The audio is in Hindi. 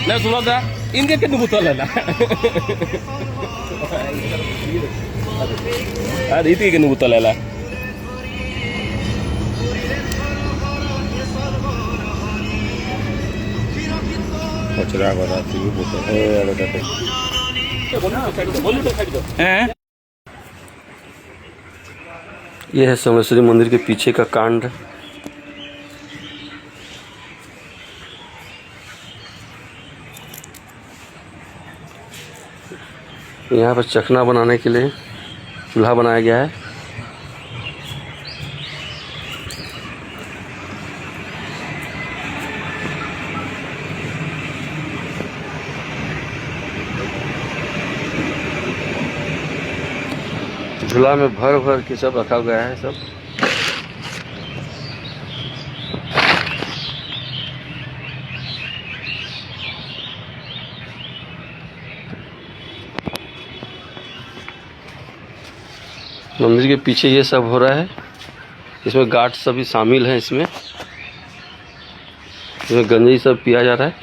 ना सुनो दा इनके के नुबुतल है ना अरे इतने के नुबुतल है ला कचरा बना थी बोतल है अरे हैं। यह है सोमेश्वरी मंदिर के पीछे का कांड। यहाँ पर चखना बनाने के लिए चूल्हा बनाया गया है। झूला में भर भर के सब रखा गया है सब। मंदिर के पीछे ये सब हो रहा है। इसमें गार्ड सभी शामिल हैं। इसमें गंजी सब पिया जा रहा है।